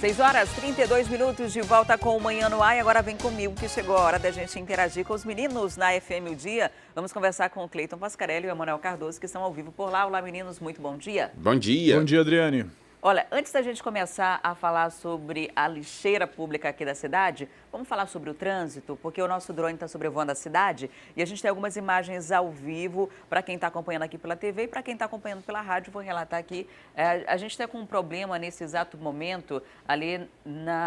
6h32 de volta com o Manhã no Ar. E agora vem comigo que chegou a hora da gente interagir com os meninos na FM O Dia. Vamos conversar com o Cleiton Pascarelli e o Emanuel Cardoso, que estão ao vivo por lá. Olá, meninos, muito bom dia. Bom dia. Bom dia, Adriane. Olha, antes da gente começar a falar sobre a lixeira pública aqui da cidade, vamos falar sobre o trânsito, porque o nosso drone está sobrevoando a cidade e a gente tem algumas imagens ao vivo para quem está acompanhando aqui pela TV e para quem está acompanhando pela rádio. Vou relatar aqui. A gente está com um problema nesse exato momento ali,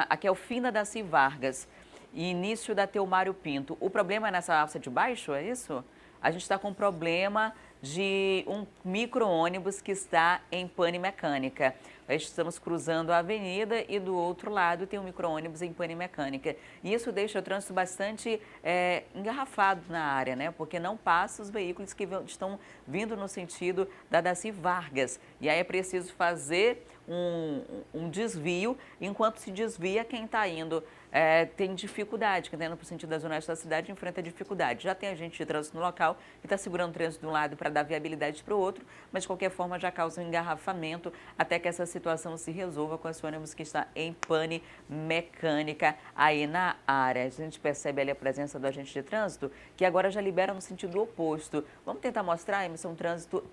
aqui é o fim da Daci Vargas e início da Teomário Pinto. O problema é nessa alça de baixo, é isso? A gente está com um problema de um micro-ônibus que está em pane mecânica. Estamos cruzando a avenida e do outro lado tem um micro-ônibus em pane mecânica. E isso deixa o trânsito bastante engarrafado na área, né? Porque não passa os veículos que estão vindo no sentido da Daci Vargas. E aí é preciso fazer um desvio, enquanto se desvia quem está indo tem dificuldade, quem está indo para o sentido da zona oeste da cidade enfrenta dificuldade. Já tem agente de trânsito no local que está segurando o trânsito de um lado para dar viabilidade para o outro, mas de qualquer forma já causa um engarrafamento até que essa situação se resolva com esse ônibus que está em pane mecânica aí na área. A gente percebe ali a presença do agente de trânsito, que agora já libera no sentido oposto. Vamos tentar mostrar a emissão de trânsito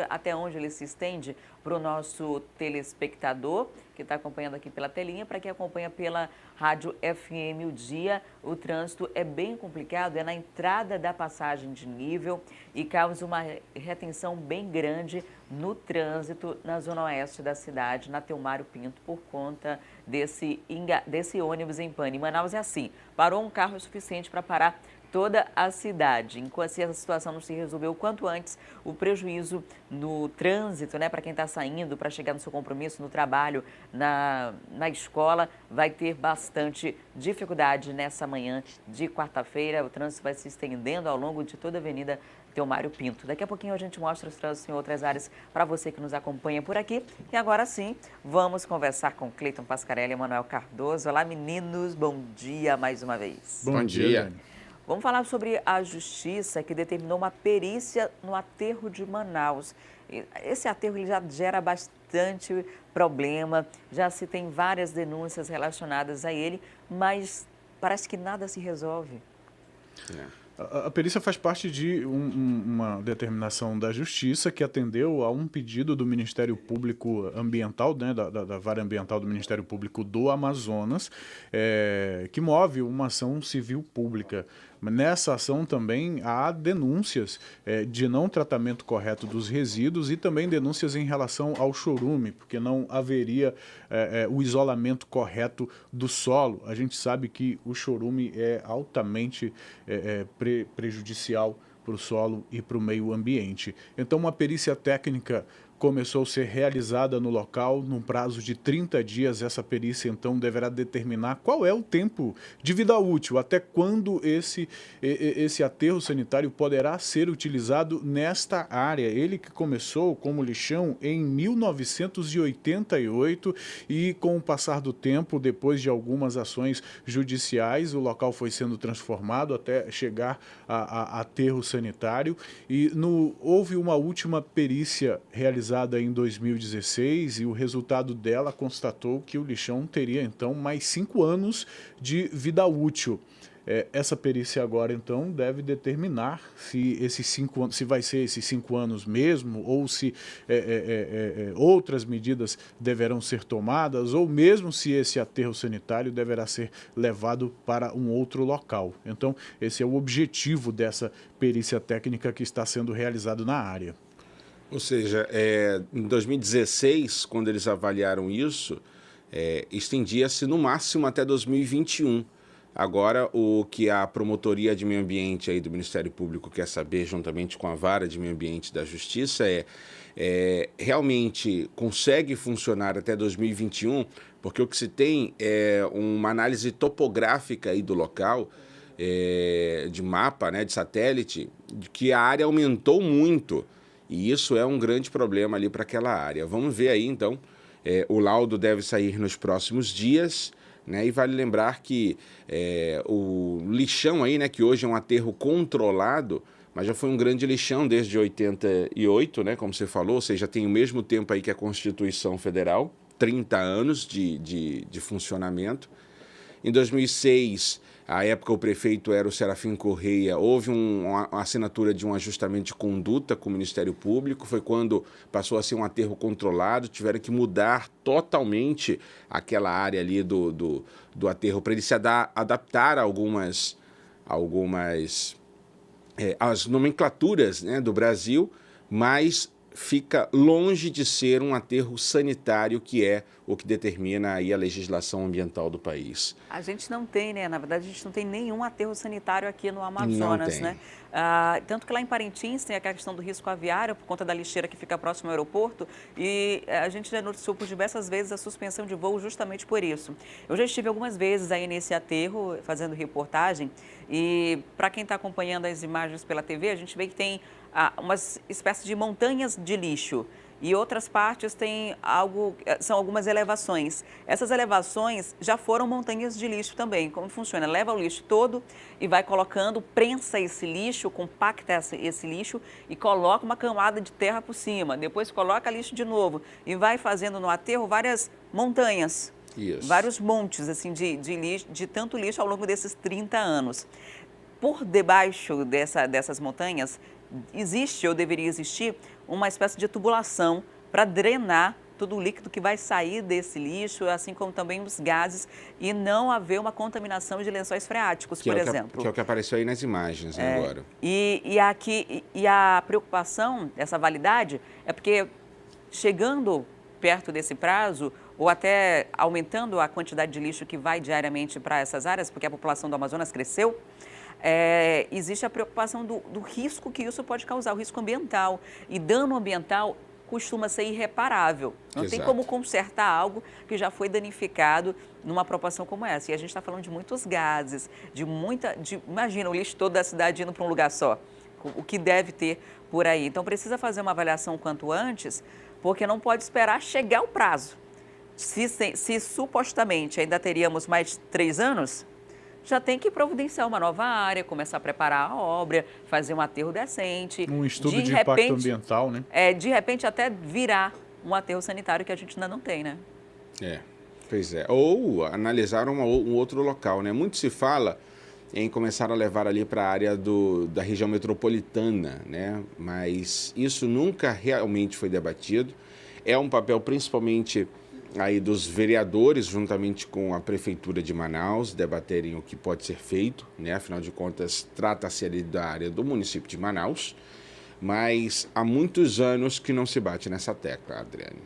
até onde ele se estende para o nosso telespectador, que está acompanhando aqui pela telinha, para quem acompanha pela rádio FM O Dia. O trânsito é bem complicado, é na entrada da passagem de nível e causa uma retenção bem grande no trânsito na zona oeste da cidade, na Teomário Pinto, por conta desse ônibus em pane. Em Manaus é assim, parou um carro suficiente para parar toda a cidade. Enquanto essa situação não se resolveu o quanto antes, o prejuízo no trânsito, né, para quem está saindo, para chegar no seu compromisso, no trabalho, na escola, vai ter bastante dificuldade nessa manhã de quarta-feira. O trânsito vai se estendendo ao longo de toda a Avenida Teomário Pinto. Daqui a pouquinho a gente mostra os trânsitos em outras áreas para você que nos acompanha por aqui. E agora sim, vamos conversar com Cleiton Pascarelli e Emanuel Cardoso. Olá, meninos, bom dia mais uma vez. Bom dia. Vamos falar sobre a justiça que determinou uma perícia no aterro de Manaus. Esse aterro ele já gera bastante problema, já se tem várias denúncias relacionadas a ele, mas parece que nada se resolve. A perícia faz parte de uma determinação da Justiça que atendeu a um pedido do Ministério Público Ambiental, né, da Vara Ambiental do Ministério Público do Amazonas, que move uma ação civil pública. Nessa ação também há denúncias de não tratamento correto dos resíduos e também denúncias em relação ao chorume, porque não haveria o isolamento correto do solo. A gente sabe que o chorume é altamente prejudicial para o solo e para o meio ambiente. Então, uma perícia técnica começou a ser realizada no local. Num prazo de 30 dias, essa perícia, então, deverá determinar qual é o tempo de vida útil, até quando esse aterro sanitário poderá ser utilizado nesta área. Ele que começou como lixão em 1988 e, com o passar do tempo, depois de algumas ações judiciais, o local foi sendo transformado até chegar a aterro sanitário. E houve uma última perícia realizada em 2016 e o resultado dela constatou que o lixão teria então mais 5 anos de vida útil. Essa perícia agora então deve determinar se esses 5 anos, se vai ser esses 5 anos mesmo, ou se outras medidas deverão ser tomadas, ou mesmo se esse aterro sanitário deverá ser levado para um outro local. Então, esse é o objetivo dessa perícia técnica que está sendo realizado na área. Ou seja, em 2016, quando eles avaliaram isso, estendia-se no máximo até 2021. Agora, o que a Promotoria de Meio Ambiente aí do Ministério Público quer saber, juntamente com a Vara de Meio Ambiente da Justiça, realmente consegue funcionar até 2021, porque o que se tem é uma análise topográfica aí do local, de mapa, né, de satélite, de que a área aumentou muito. E isso é um grande problema ali para aquela área. Vamos ver aí, então, o laudo deve sair nos próximos dias, né? E vale lembrar que o lixão aí, né, que hoje é um aterro controlado, mas já foi um grande lixão desde 88, né, como você falou, ou seja, tem o mesmo tempo aí que a Constituição Federal. 30 anos de funcionamento. Em 2006, à época o prefeito era o Serafim Correia, houve uma assinatura de um ajustamento de conduta com o Ministério Público, foi quando passou a ser um aterro controlado, tiveram que mudar totalmente aquela área ali do aterro para ele se adaptar a as nomenclaturas, né, do Brasil, mas fica longe de ser um aterro sanitário, que é o que determina aí a legislação ambiental do país. A gente não tem, né? Na verdade, a gente não tem nenhum aterro sanitário aqui no Amazonas, não tem. né? Tanto que lá em Parintins tem a questão do risco aviário por conta da lixeira que fica próximo ao aeroporto, e a gente já noticiou por diversas vezes a suspensão de voo justamente por isso. Eu já estive algumas vezes aí nesse aterro fazendo reportagem, e para quem está acompanhando as imagens pela TV, a gente vê que tem umas espécies de montanhas de lixo. E outras partes são algumas elevações. Essas elevações já foram montanhas de lixo também. Como funciona? Leva o lixo todo e vai colocando, prensa esse lixo, compacta esse lixo e coloca uma camada de terra por cima. Depois coloca lixo de novo e vai fazendo no aterro várias montanhas. Isso. Vários montes assim, de lixo, de tanto lixo ao longo desses 30 anos. Por debaixo dessas montanhas, existe ou deveria existir uma espécie de tubulação para drenar todo o líquido que vai sair desse lixo, assim como também os gases, e não haver uma contaminação de lençóis freáticos, por exemplo. Que é o que apareceu aí nas imagens, né, agora. E a preocupação dessa validade é porque, chegando perto desse prazo, ou até aumentando a quantidade de lixo que vai diariamente para essas áreas, porque a população do Amazonas cresceu, existe a preocupação do risco que isso pode causar, o risco ambiental. E dano ambiental costuma ser irreparável. Não tem como consertar algo que já foi danificado numa proporção como essa. E a gente está falando de muitos gases, imagina o lixo todo da cidade indo para um lugar só, o que deve ter por aí. Então precisa fazer uma avaliação o quanto antes, porque não pode esperar chegar o prazo. Se supostamente ainda teríamos mais 3 anos, já tem que providenciar uma nova área, começar a preparar a obra, fazer um aterro decente. Um estudo de impacto ambiental, né? De repente até virar um aterro sanitário, que a gente ainda não tem, né? Pois é. Ou analisar um outro local, né? Muito se fala em começar a levar ali para a área da região metropolitana, né? Mas isso nunca realmente foi debatido. É um papel principalmente aí dos vereadores, juntamente com a Prefeitura de Manaus, debaterem o que pode ser feito, né? Afinal de contas, trata-se ali da área do município de Manaus, mas há muitos anos que não se bate nessa tecla, Adriane.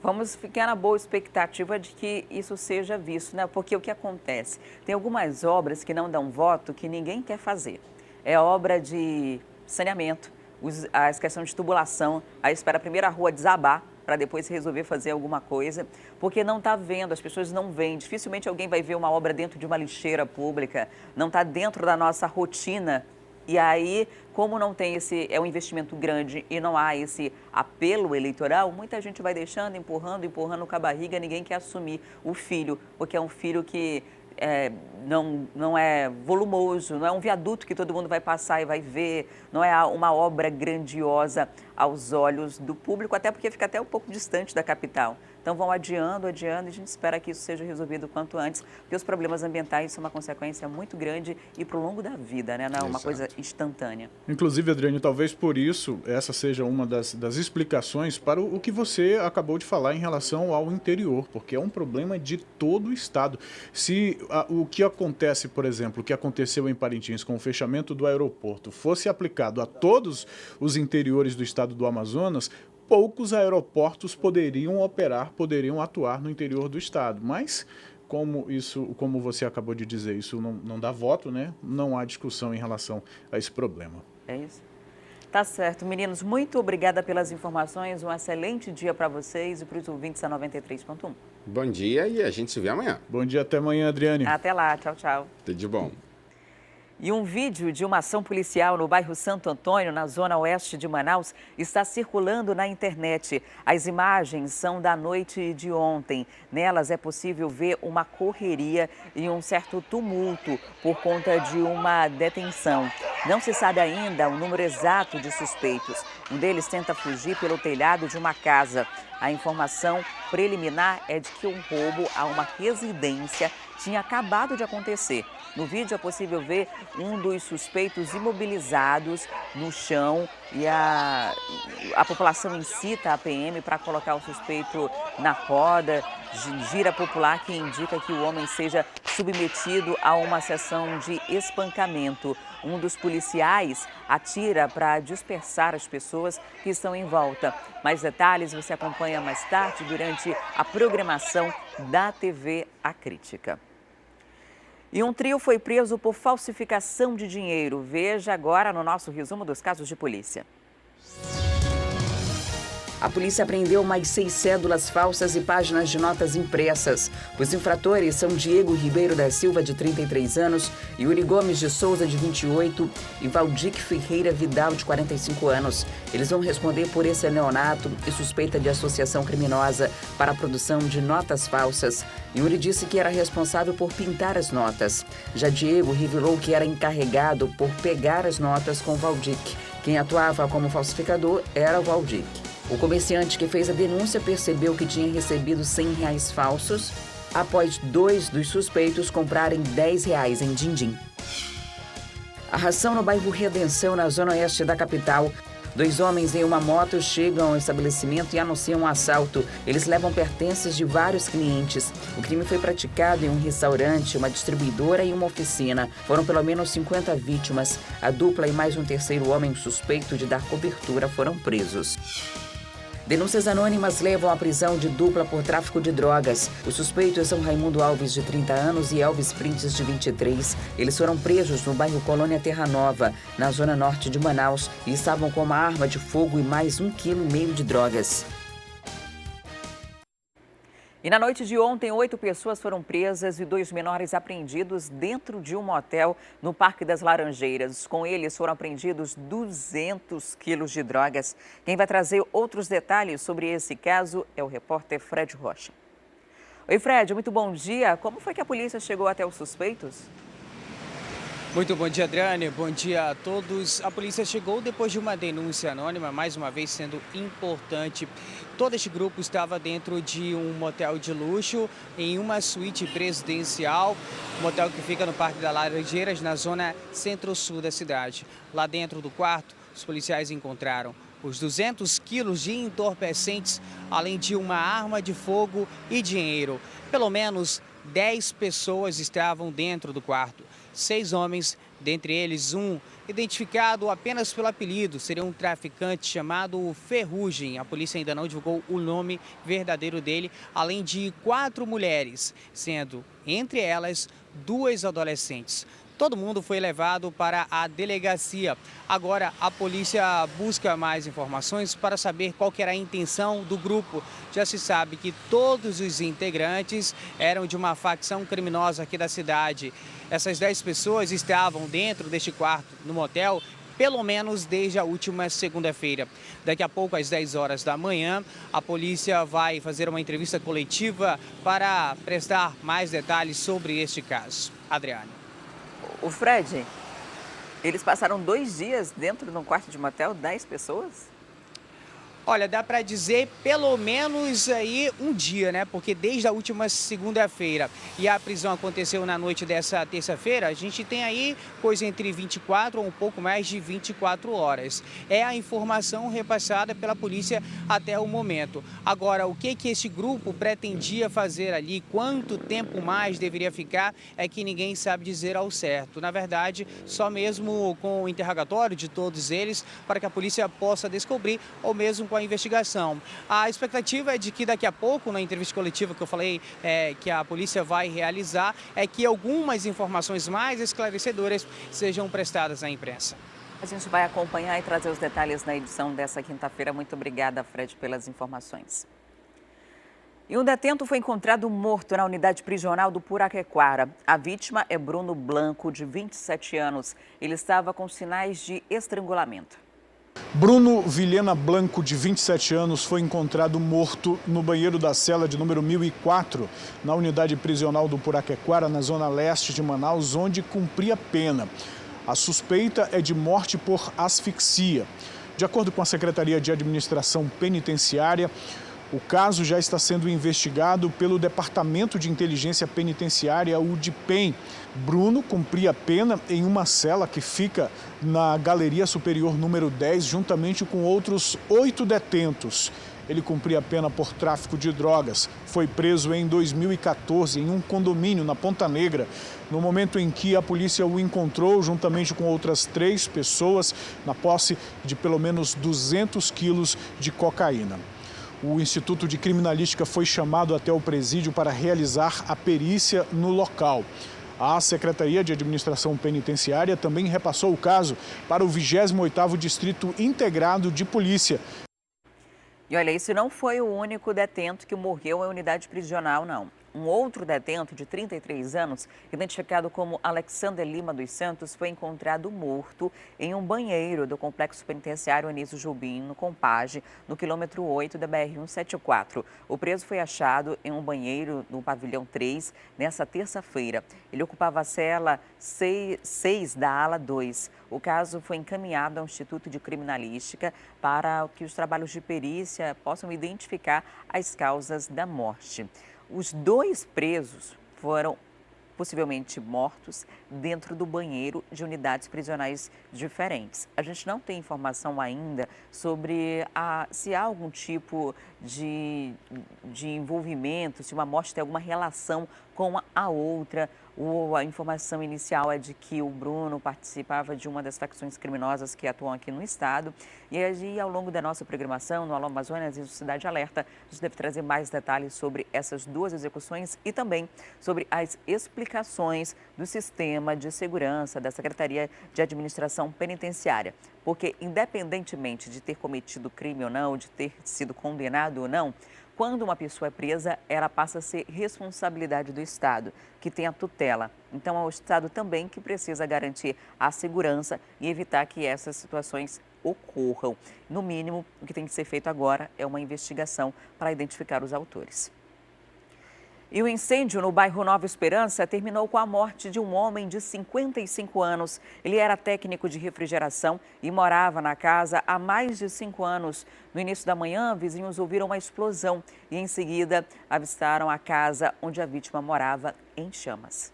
Vamos ficar na boa expectativa de que isso seja visto, né? Porque o que acontece? Tem algumas obras que não dão voto que ninguém quer fazer. É obra de saneamento, as questões de tubulação, aí espera a primeira rua desabar para depois resolver fazer alguma coisa, porque não está vendo, as pessoas não veem. Dificilmente alguém vai ver uma obra dentro de uma lixeira pública, não está dentro da nossa rotina. E aí, como não tem é um investimento grande e não há esse apelo eleitoral, muita gente vai deixando, empurrando com a barriga, ninguém quer assumir o filho, porque é um filho que não é volumoso, não é um viaduto que todo mundo vai passar e vai ver, não é uma obra grandiosa aos olhos do público, até porque fica até um pouco distante da capital. Então vão adiando, e a gente espera que isso seja resolvido o quanto antes, porque os problemas ambientais são uma consequência muito grande e para o longo da vida, né? Não é uma coisa instantânea. Inclusive, Adriane, talvez por isso essa seja uma das explicações para o que você acabou de falar em relação ao interior, porque é um problema de todo o estado. Se o que acontece, por exemplo, o que aconteceu em Parintins com o fechamento do aeroporto fosse aplicado a todos os interiores do estado do Amazonas, poucos aeroportos poderiam atuar no interior do estado. Mas, como você acabou de dizer, isso não dá voto, né? Não há discussão em relação a esse problema. É isso. Tá certo. Meninos, muito obrigada pelas informações. Um excelente dia para vocês e para os ouvintes da 93.1. Bom dia e a gente se vê amanhã. Bom dia, até amanhã, Adriane. Até lá. Tchau, tchau. Tudo de bom. E um vídeo de uma ação policial no bairro Santo Antônio, na zona oeste de Manaus, está circulando na internet. As imagens são da noite de ontem. Nelas é possível ver uma correria e um certo tumulto por conta de uma detenção. Não se sabe ainda o número exato de suspeitos. Um deles tenta fugir pelo telhado de uma casa. A informação preliminar é de que um roubo a uma residência tinha acabado de acontecer. No vídeo é possível ver um dos suspeitos imobilizados no chão e a população incita a PM para colocar o suspeito na roda. Gira popular que indica que o homem seja submetido a uma sessão de espancamento. Um dos policiais atira para dispersar as pessoas que estão em volta. Mais detalhes você acompanha mais tarde durante a programação da TV A Crítica. E um trio foi preso por falsificação de dinheiro. Veja agora no nosso resumo dos casos de polícia. A polícia apreendeu mais 6 cédulas falsas e páginas de notas impressas. Os infratores são Diego Ribeiro da Silva, de 33 anos, Yuri Gomes de Souza, de 28 e Valdique Ferreira Vidal, de 45 anos. Eles vão responder por estelionato e suspeita de associação criminosa para a produção de notas falsas. Yuri disse que era responsável por pintar as notas. Já Diego revelou que era encarregado por pegar as notas com Valdique. Quem atuava como falsificador era o Valdique. O comerciante que fez a denúncia percebeu que tinha recebido R$100 falsos após 2 dos suspeitos comprarem R$10 em din-din. A ração no bairro Redenção, na zona oeste da capital. 2 homens em uma moto chegam ao estabelecimento e anunciam um assalto. Eles levam pertences de vários clientes. O crime foi praticado em um restaurante, uma distribuidora e uma oficina. Foram pelo menos 50 vítimas. A dupla e mais um terceiro homem suspeito de dar cobertura foram presos. Denúncias anônimas levam à prisão de dupla por tráfico de drogas. Os suspeitos são Raimundo Alves, de 30 anos, e Elvis Printes, de 23. Eles foram presos no bairro Colônia Terra Nova, na zona norte de Manaus, e estavam com uma arma de fogo e mais 1,5 kg de drogas. E na noite de ontem, 8 pessoas foram presas e 2 menores apreendidos dentro de um motel no Parque das Laranjeiras. Com eles foram apreendidos 200 quilos de drogas. Quem vai trazer outros detalhes sobre esse caso é o repórter Fred Rocha. Oi, Fred, muito bom dia. Como foi que a polícia chegou até os suspeitos? Muito bom dia, Adriane. Bom dia a todos. A polícia chegou depois de uma denúncia anônima, mais uma vez sendo importante. Todo este grupo estava dentro de um motel de luxo, em uma suíte presidencial, motel que fica no Parque das Laranjeiras, na zona centro-sul da cidade. Lá dentro do quarto, os policiais encontraram os 200 quilos de entorpecentes, além de uma arma de fogo e dinheiro. Pelo menos 10 pessoas estavam dentro do quarto. 6 homens, dentre eles um identificado apenas pelo apelido, seria um traficante chamado Ferrugem. A polícia ainda não divulgou o nome verdadeiro dele, além de 4 mulheres, sendo entre elas 2 adolescentes. Todo mundo foi levado para a delegacia. Agora a polícia busca mais informações para saber qual que era a intenção do grupo. Já se sabe que todos os integrantes eram de uma facção criminosa aqui da cidade. Essas 10 pessoas estavam dentro deste quarto no motel pelo menos desde a última segunda-feira. Daqui a pouco, às 10 horas da manhã, a polícia vai fazer uma entrevista coletiva para prestar mais detalhes sobre este caso. Adriane. O Fred, eles passaram 2 dias dentro de um quarto de motel, 10 pessoas? Olha, dá para dizer pelo menos aí um dia, né? Porque desde a última segunda-feira e a prisão aconteceu na noite dessa terça-feira, a gente tem aí coisa entre 24 ou um pouco mais de 24 horas. É a informação repassada pela polícia até o momento. Agora, o que esse grupo pretendia fazer ali, quanto tempo mais deveria ficar, é que ninguém sabe dizer ao certo. Na verdade, só mesmo com o interrogatório de todos eles, para que a polícia possa descobrir, ou mesmo com a investigação. A expectativa é de que daqui a pouco, na entrevista coletiva que eu falei que a polícia vai realizar, é que algumas informações mais esclarecedoras sejam prestadas à imprensa. A gente vai acompanhar e trazer os detalhes na edição dessa quinta-feira. Muito obrigada, Fred, pelas informações. E um detento foi encontrado morto na unidade prisional do Puraquequara. A vítima é Bruno Blanco, de 27 anos. Ele estava com sinais de estrangulamento. Bruno Vilhena Blanco, de 27 anos, foi encontrado morto no banheiro da cela de número 1004, na unidade prisional do Puraquequara, na zona leste de Manaus, onde cumpria pena. A suspeita é de morte por asfixia. De acordo com a Secretaria de Administração Penitenciária, O caso já está sendo investigado pelo Departamento de Inteligência Penitenciária, o DIPEM. Bruno cumpria pena em uma cela que fica na Galeria Superior número 10, juntamente com outros 8 detentos. Ele cumpria pena por tráfico de drogas. Foi preso em 2014 em um condomínio na Ponta Negra, no momento em que a polícia o encontrou juntamente com outras 3 pessoas na posse de pelo menos 200 quilos de cocaína. O Instituto de Criminalística foi chamado até o presídio para realizar a perícia no local. A Secretaria de Administração Penitenciária também repassou o caso para o 28º Distrito Integrado de Polícia. E olha, esse não foi o único detento que morreu em unidade prisional, não. Um outro detento de 33 anos, identificado como Alexander Lima dos Santos, foi encontrado morto em um banheiro do complexo penitenciário Anísio Jobim, no Compage, no quilômetro 8 da BR-174. O preso foi achado em um banheiro no pavilhão 3 nessa terça-feira. Ele ocupava a cela 6 da ala 2. O caso foi encaminhado ao Instituto de Criminalística para que os trabalhos de perícia possam identificar as causas da morte. Os 2 presos foram possivelmente mortos dentro do banheiro de unidades prisionais diferentes. A gente não tem informação ainda sobre se há algum tipo de envolvimento, se uma morte tem alguma relação com a outra. A informação inicial é de que o Bruno participava de uma das facções criminosas que atuam aqui no estado. E ao longo da nossa programação, no Alô Amazonas e no Cidade Alerta, a gente deve trazer mais detalhes sobre essas 2 execuções e também sobre as explicações do sistema de segurança da Secretaria de Administração Penitenciária. Porque, independentemente de ter cometido crime ou não, de ter sido condenado ou não, quando uma pessoa é presa, ela passa a ser responsabilidade do Estado, que tem a tutela. Então, é o Estado também que precisa garantir a segurança e evitar que essas situações ocorram. No mínimo, o que tem que ser feito agora é uma investigação para identificar os autores. E o incêndio no bairro Nova Esperança terminou com a morte de um homem de 55 anos. Ele era técnico de refrigeração e morava na casa há mais de 5 anos. No início da manhã, vizinhos ouviram uma explosão e, em seguida, avistaram a casa onde a vítima morava em chamas.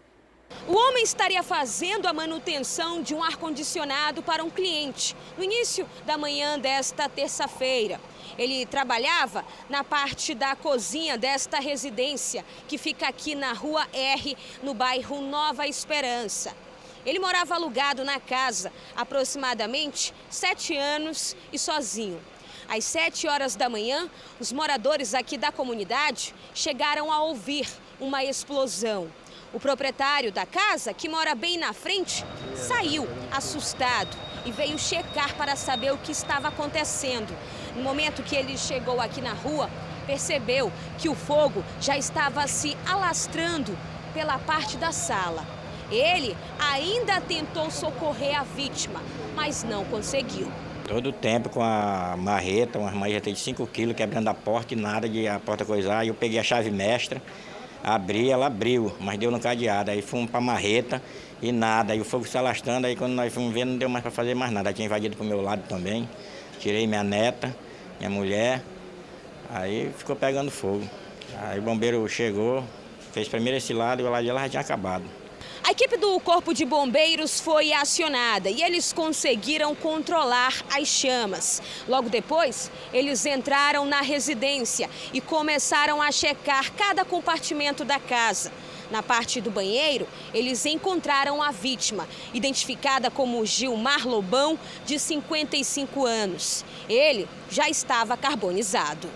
O homem estaria fazendo a manutenção de um ar-condicionado para um cliente no início da manhã desta terça-feira. Ele trabalhava na parte da cozinha desta residência, que fica aqui na Rua R, no bairro Nova Esperança. Ele morava alugado na casa há aproximadamente 7 anos e sozinho. Às 7 horas da manhã, os moradores aqui da comunidade chegaram a ouvir uma explosão. O proprietário da casa, que mora bem na frente, saiu assustado e veio checar para saber o que estava acontecendo. No momento que ele chegou aqui na rua, percebeu que o fogo já estava se alastrando pela parte da sala. Ele ainda tentou socorrer a vítima, mas não conseguiu. Todo o tempo com a marreta, uma marreta de 5 quilos, quebrando a porta e nada de a porta coisar. Eu peguei a chave mestra, abri, ela abriu, mas deu no cadeado. Aí fomos para a marreta e nada. Aí o fogo se alastrando, aí quando nós fomos ver não deu mais para fazer mais nada. Aí tinha invadido para o meu lado também. Tirei minha neta, minha mulher, aí ficou pegando fogo. Aí o bombeiro chegou, fez primeiro esse lado e o lado dela já tinha acabado. A equipe do Corpo de Bombeiros foi acionada e eles conseguiram controlar as chamas. Logo depois, eles entraram na residência e começaram a checar cada compartimento da casa. Na parte do banheiro, eles encontraram a vítima, identificada como Gilmar Lobão, de 55 anos. Ele já estava carbonizado.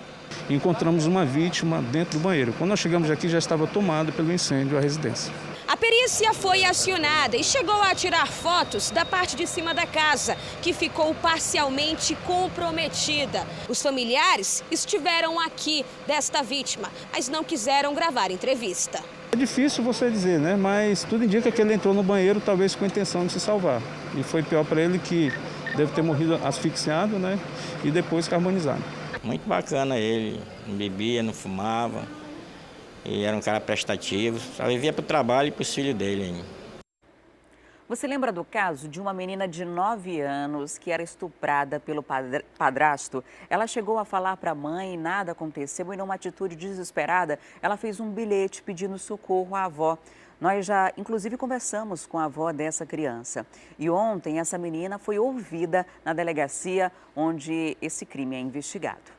Encontramos uma vítima dentro do banheiro. Quando nós chegamos aqui, já estava tomada pelo incêndio a residência. A perícia foi acionada e chegou a tirar fotos da parte de cima da casa, que ficou parcialmente comprometida. Os familiares estiveram aqui desta vítima, mas não quiseram gravar entrevista. É difícil você dizer, né? Mas tudo indica que ele entrou no banheiro, talvez com a intenção de se salvar. E foi pior para ele, que deve ter morrido asfixiado, né? E depois carbonizado. Muito bacana ele, não bebia, não fumava. E era um cara prestativo, só vivia para o trabalho e para os filhos dele ainda. Você lembra do caso de uma menina de 9 anos que era estuprada pelo padrasto? Ela chegou a falar para a mãe e nada aconteceu e numa atitude desesperada, ela fez um bilhete pedindo socorro à avó. Nós já, inclusive, conversamos com a avó dessa criança. E ontem, essa menina foi ouvida na delegacia onde esse crime é investigado.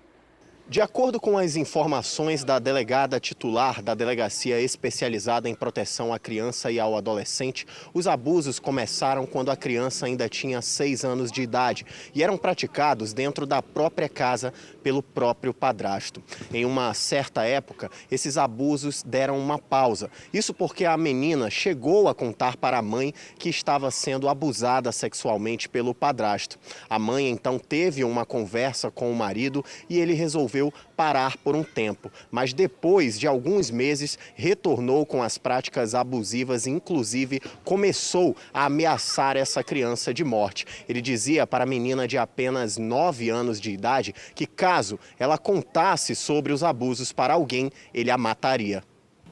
De acordo com as informações da delegada titular da Delegacia Especializada em Proteção à Criança e ao Adolescente, os abusos começaram quando a criança ainda tinha 6 anos de idade e eram praticados dentro da própria casa pelo próprio padrasto. Em uma certa época, esses abusos deram uma pausa. Isso porque a menina chegou a contar para a mãe que estava sendo abusada sexualmente pelo padrasto. A mãe então teve uma conversa com o marido e ele resolveu parar por um tempo, mas depois de alguns meses retornou com as práticas abusivas e inclusive começou a ameaçar essa criança de morte. Ele dizia para a menina de apenas 9 anos de idade que caso ela contasse sobre os abusos para alguém, ele a mataria.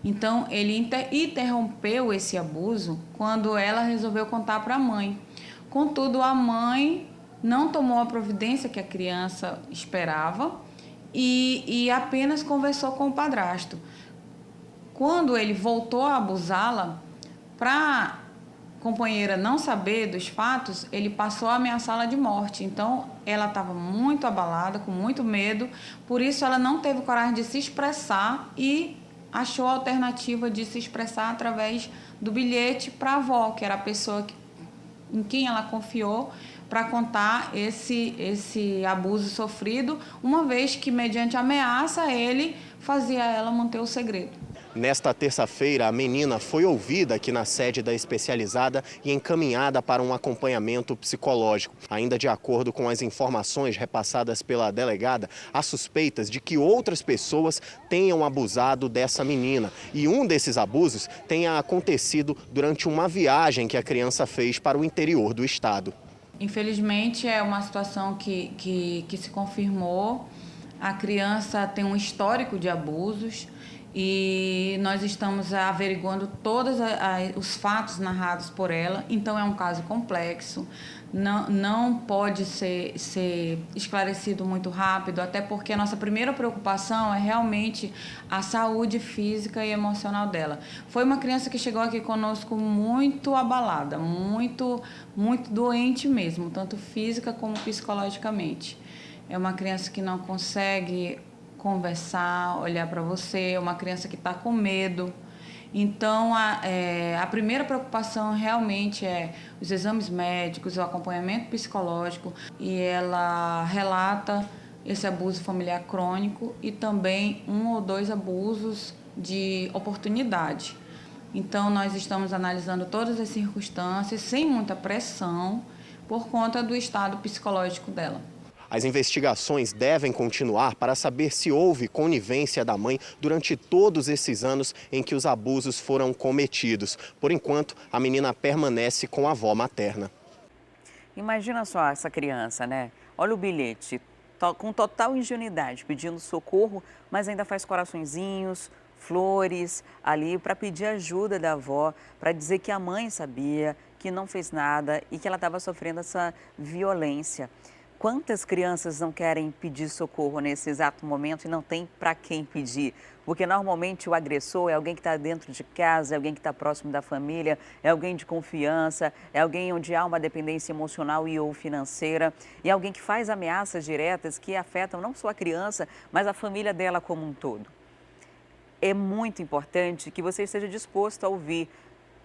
Então ele interrompeu esse abuso quando ela resolveu contar para a mãe. Contudo, a mãe não tomou a providência que a criança esperava e apenas conversou com o padrasto. Quando ele voltou a abusá-la, para a companheira não saber dos fatos, ele passou a ameaçá-la de morte. Então, ela estava muito abalada, com muito medo, por isso ela não teve coragem de se expressar e achou a alternativa de se expressar através do bilhete para a avó, que era a pessoa em quem ela confiou para contar esse abuso sofrido, uma vez que, mediante ameaça, ele fazia ela manter o segredo. Nesta terça-feira, a menina foi ouvida aqui na sede da especializada e encaminhada para um acompanhamento psicológico. Ainda de acordo com as informações repassadas pela delegada, há suspeitas de que outras pessoas tenham abusado dessa menina. E um desses abusos tenha acontecido durante uma viagem que a criança fez para o interior do estado. Infelizmente, é uma situação que se confirmou. A criança tem um histórico de abusos e nós estamos averiguando todos os fatos narrados por ela. Então, é um caso complexo, não pode ser esclarecido muito rápido, até porque a nossa primeira preocupação é realmente a saúde física e emocional dela. Foi uma criança que chegou aqui conosco muito abalada, muito doente mesmo, tanto física como psicologicamente. É uma criança que não consegue conversar, olhar para você, é uma criança que está com medo. Então, a primeira preocupação realmente é os exames médicos, o acompanhamento psicológico, e ela relata esse abuso familiar crônico e também 1 ou 2 abusos de oportunidade. Então, nós estamos analisando todas as circunstâncias sem muita pressão por conta do estado psicológico dela. As investigações devem continuar para saber se houve conivência da mãe durante todos esses anos em que os abusos foram cometidos. Por enquanto, a menina permanece com a avó materna. Imagina só essa criança, né? Olha o bilhete, com total ingenuidade, pedindo socorro, mas ainda faz coraçõezinhos, flores ali para pedir ajuda da avó, para dizer que a mãe sabia, que não fez nada e que ela estava sofrendo essa violência. Quantas crianças não querem pedir socorro nesse exato momento e não tem para quem pedir? Porque normalmente o agressor é alguém que está dentro de casa, é alguém que está próximo da família, é alguém de confiança, é alguém onde há uma dependência emocional e ou financeira, e é alguém que faz ameaças diretas que afetam não só a criança, mas a família dela como um todo. É muito importante que você esteja disposto a ouvir,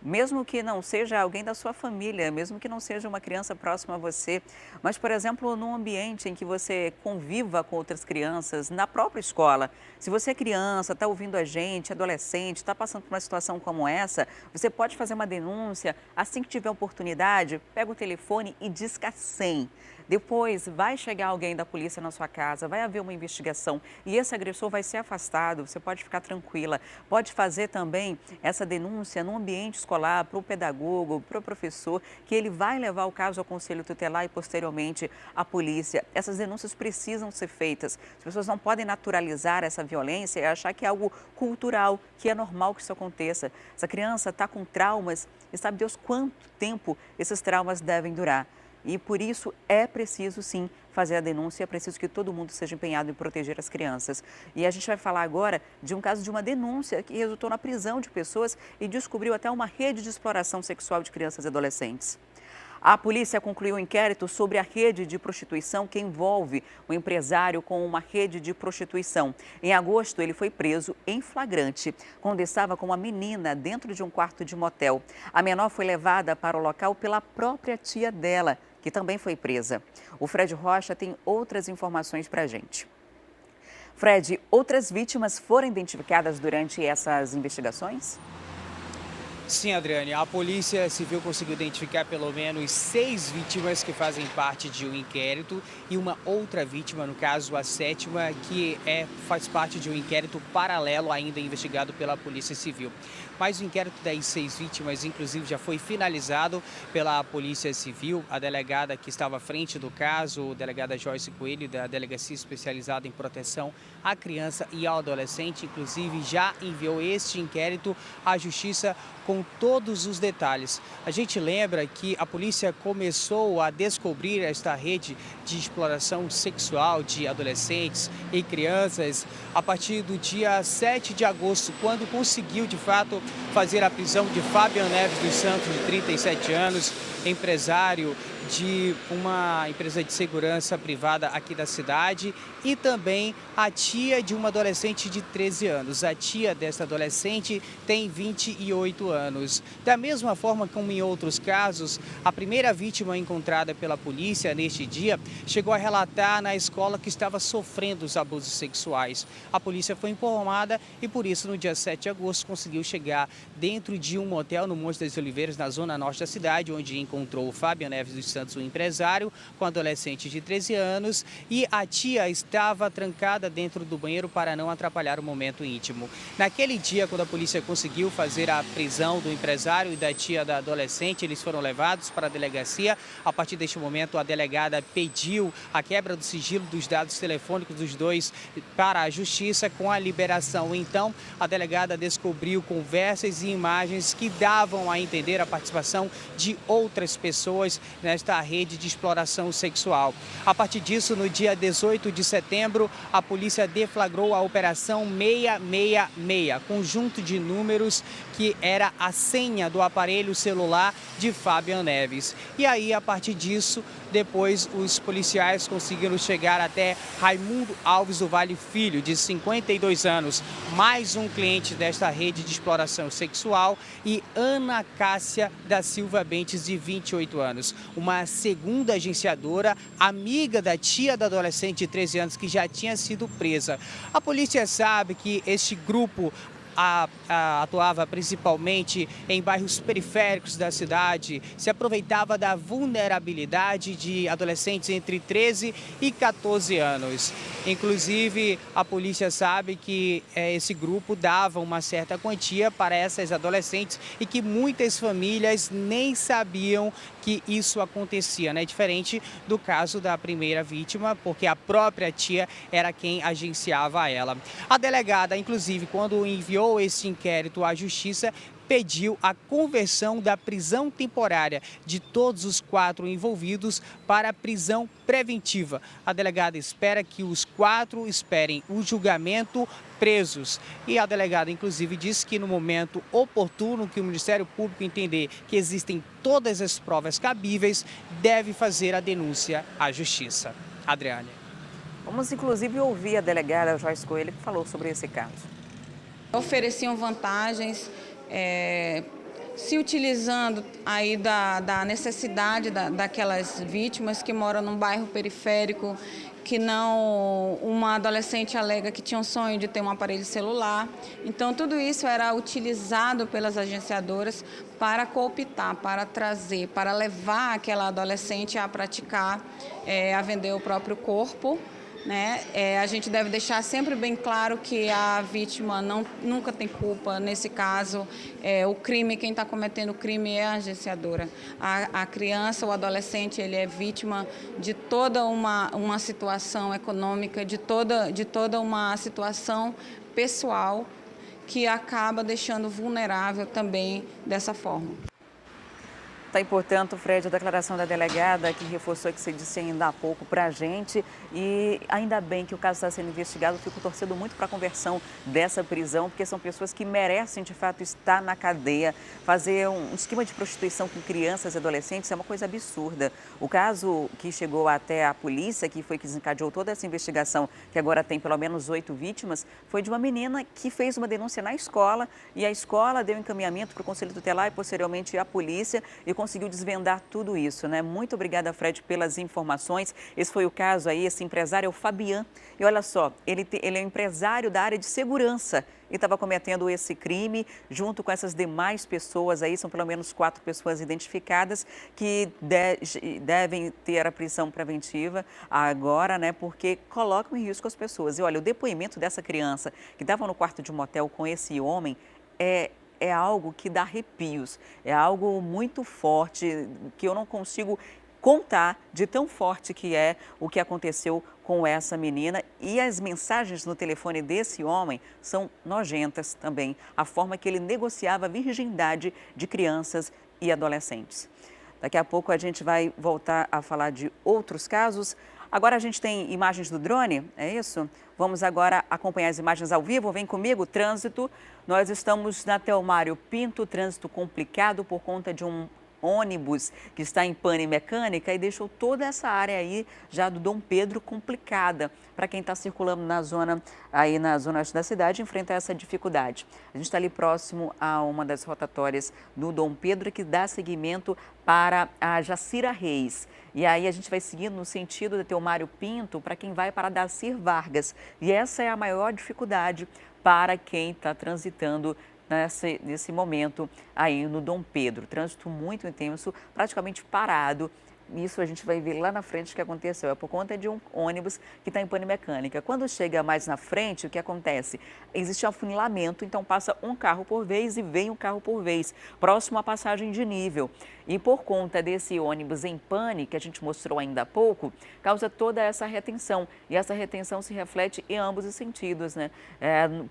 mesmo que não seja alguém da sua família, mesmo que não seja uma criança próxima a você, mas, por exemplo, num ambiente em que você conviva com outras crianças, na própria escola. Se você é criança, está ouvindo a gente, adolescente, está passando por uma situação como essa, você pode fazer uma denúncia. Assim que tiver oportunidade, pega o telefone e disca 100. Depois vai chegar alguém da polícia na sua casa, vai haver uma investigação e esse agressor vai ser afastado, você pode ficar tranquila. Pode fazer também essa denúncia no ambiente escolar, para o pedagogo, para o professor, que ele vai levar o caso ao conselho tutelar e posteriormente à polícia. Essas denúncias precisam ser feitas. As pessoas não podem naturalizar essa violência e achar que é algo cultural, que é normal que isso aconteça. Essa criança está com traumas e sabe Deus quanto tempo esses traumas devem durar. E por isso é preciso sim fazer a denúncia, é preciso que todo mundo seja empenhado em proteger as crianças. E a gente vai falar agora de um caso de uma denúncia que resultou na prisão de pessoas e descobriu até uma rede de exploração sexual de crianças e adolescentes. A polícia concluiu um inquérito sobre a rede de prostituição que envolve o empresário com uma rede de prostituição. Em agosto, ele foi preso em flagrante, quando estava com uma menina dentro de um quarto de motel. A menor foi levada para o local pela própria tia dela, que também foi presa. O Fred Rocha tem outras informações para a gente. Fred, outras vítimas foram identificadas durante essas investigações? Sim, Adriane, a Polícia Civil conseguiu identificar pelo menos 6 vítimas que fazem parte de um inquérito e uma outra vítima, no caso a 7ª, que faz parte de um inquérito paralelo ainda investigado pela Polícia Civil. Mas o inquérito das 6 vítimas, inclusive, já foi finalizado pela Polícia Civil. A delegada que estava à frente do caso, a delegada Joyce Coelho, da Delegacia Especializada em Proteção à Criança e ao Adolescente, inclusive, já enviou este inquérito à Justiça com todos os detalhes. A gente lembra que a polícia começou a descobrir esta rede de exploração sexual de adolescentes e crianças a partir do dia 7 de agosto, quando conseguiu, de fato, fazer a prisão de Fabian Neves dos Santos, de 37 anos, empresário de uma empresa de segurança privada aqui da cidade, e também a tia de uma adolescente de 13 anos. A tia dessa adolescente tem 28 anos. Da mesma forma como em outros casos, a primeira vítima encontrada pela polícia neste dia chegou a relatar na escola que estava sofrendo os abusos sexuais. A polícia foi informada e por isso no dia 7 de agosto conseguiu chegar dentro de um motel no Monte das Oliveiras, na zona norte da cidade, onde encontrou o Fabian Neves dos Santos, um empresário, com adolescente de 13 anos, e a tia estava trancada dentro do banheiro para não atrapalhar o momento íntimo. Naquele dia, quando a polícia conseguiu fazer a prisão do empresário e da tia da adolescente, eles foram levados para a delegacia. A partir deste momento, a delegada pediu a quebra do sigilo dos dados telefônicos dos dois para a justiça com a liberação. Então, a delegada descobriu conversas e imagens que davam a entender a participação de outras pessoas nesta rede de exploração sexual. A partir disso, no dia 18 de setembro, a polícia deflagrou a Operação 666, conjunto de números que era a senha do aparelho celular de Fabian Neves. E aí, a partir disso, depois os policiais conseguiram chegar até Raimundo Alves do Vale Filho, de 52 anos, mais um cliente desta rede de exploração sexual, e Ana Cássia da Silva Bentes, de 28 anos, uma segunda agenciadora, amiga da tia da adolescente de 13 anos que já tinha sido presa. A polícia sabe que este grupo atuava principalmente em bairros periféricos da cidade, se aproveitava da vulnerabilidade de adolescentes entre 13 e 14 anos. Inclusive, a polícia sabe que esse grupo dava uma certa quantia para essas adolescentes e que muitas famílias nem sabiam que isso acontecia, né? Diferente do caso da primeira vítima, porque a própria tia era quem agenciava ela. A delegada, inclusive, quando enviou esse inquérito à justiça, pediu a conversão da prisão temporária de todos os 4 envolvidos para prisão preventiva. A delegada espera que os 4 esperem o julgamento presos. E a delegada, inclusive, disse que no momento oportuno que o Ministério Público entender que existem todas as provas cabíveis, deve fazer a denúncia à Justiça. Adriane. Vamos, inclusive, ouvir a delegada Joyce Coelho, que falou sobre esse caso. Ofereciam vantagens se utilizando aí da necessidade daquelas vítimas que moram num bairro periférico, que não, uma adolescente alega que tinha um sonho de ter um aparelho celular. Então, tudo isso era utilizado pelas agenciadoras para cooptar, para trazer, para levar aquela adolescente a praticar, a vender o próprio corpo. Né? A gente deve deixar sempre bem claro que a vítima nunca tem culpa. Nesse caso, o crime, quem está cometendo o crime é a agenciadora. A criança, o adolescente, ele é vítima de toda uma situação econômica, de toda uma situação pessoal que acaba deixando vulnerável também dessa forma. Está aí, portanto, Fred, a declaração da delegada que reforçou o que você disse ainda há pouco para a gente. E ainda bem que o caso está sendo investigado. Fico torcendo muito para a conversão dessa prisão, porque são pessoas que merecem, de fato, estar na cadeia. Fazer um esquema de prostituição com crianças e adolescentes é uma coisa absurda. O caso que chegou até a polícia, que foi que desencadeou toda essa investigação, que agora tem pelo menos 8 vítimas, foi de uma menina que fez uma denúncia na escola e a escola deu encaminhamento para o Conselho Tutelar e posteriormente à polícia e conseguiu desvendar tudo isso, né? Muito obrigada, Fred, pelas informações. Esse foi o caso aí, esse empresário é o Fabian. E olha só, ele é um empresário da área de segurança e estava cometendo esse crime junto com essas demais pessoas aí, são pelo menos 4 pessoas identificadas que devem ter a prisão preventiva agora, né? Porque colocam em risco as pessoas. E olha, o depoimento dessa criança que estava no quarto de um motel com esse homem é algo que dá arrepios, é algo muito forte, que eu não consigo contar de tão forte que é o que aconteceu com essa menina. E as mensagens no telefone desse homem são nojentas também, a forma que ele negociava a virgindade de crianças e adolescentes. Daqui a pouco a gente vai voltar a falar de outros casos. Agora a gente tem imagens do drone, é isso? Vamos agora acompanhar as imagens ao vivo. Vem comigo, trânsito. Nós estamos na Telmário Pinto, trânsito complicado por conta de um ônibus que está em pane mecânica e deixou toda essa área aí já do Dom Pedro complicada para quem está circulando na zona oeste da cidade, enfrentar essa dificuldade. A gente está ali próximo a uma das rotatórias do Dom Pedro que dá seguimento para a Jacira Reis. E aí a gente vai seguindo no sentido da Telmário Pinto para quem vai para Dacir Vargas. E essa é a maior dificuldade para quem está transitando nesse momento aí no Dom Pedro. Trânsito muito intenso, praticamente parado. Isso a gente vai ver lá na frente o que aconteceu. É por conta de um ônibus que está em pane mecânica. Quando chega mais na frente, o que acontece? Existe afunilamento, então passa um carro por vez e vem um carro por vez, próximo à passagem de nível. E por conta desse ônibus em pane, que a gente mostrou ainda há pouco, causa toda essa retenção. E essa retenção se reflete em ambos os sentidos, né?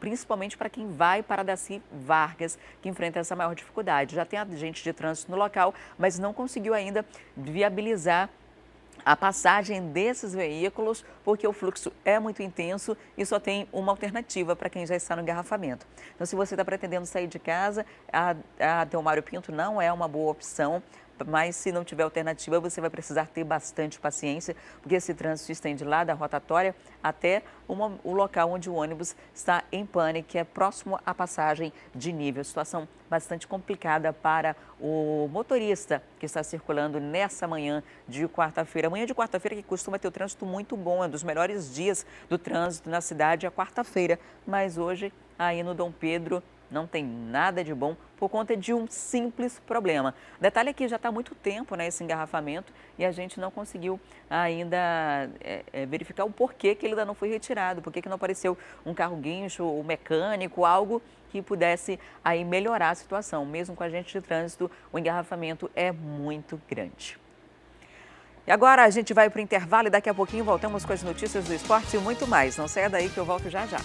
Principalmente para quem vai para Dacir Vargas, que enfrenta essa maior dificuldade. Já tem agente de trânsito no local, mas não conseguiu ainda viabilizar a passagem desses veículos, porque o fluxo é muito intenso e só tem uma alternativa para quem já está no engarrafamento. Então, se você está pretendendo sair de casa, a Telmário Pinto não é uma boa opção, mas se não tiver alternativa, você vai precisar ter bastante paciência, porque esse trânsito se estende lá da rotatória até o local onde o ônibus está em pane, que é próximo à passagem de nível. Situação bastante complicada para o motorista que está circulando nessa manhã de quarta-feira. Manhã de quarta-feira que costuma ter o trânsito muito bom, é um dos melhores dias do trânsito na cidade, é quarta-feira. Mas hoje, aí no Dom Pedro, não tem nada de bom por conta de um simples problema. Detalhe é que já está há muito tempo, né, esse engarrafamento e a gente não conseguiu ainda verificar o porquê que ele ainda não foi retirado, por que não apareceu um carro guincho, um mecânico, algo que pudesse aí melhorar a situação. Mesmo com a gente de trânsito, o engarrafamento é muito grande. E agora a gente vai para o intervalo e daqui a pouquinho voltamos com as notícias do esporte e muito mais. Não saia daí que eu volto já já.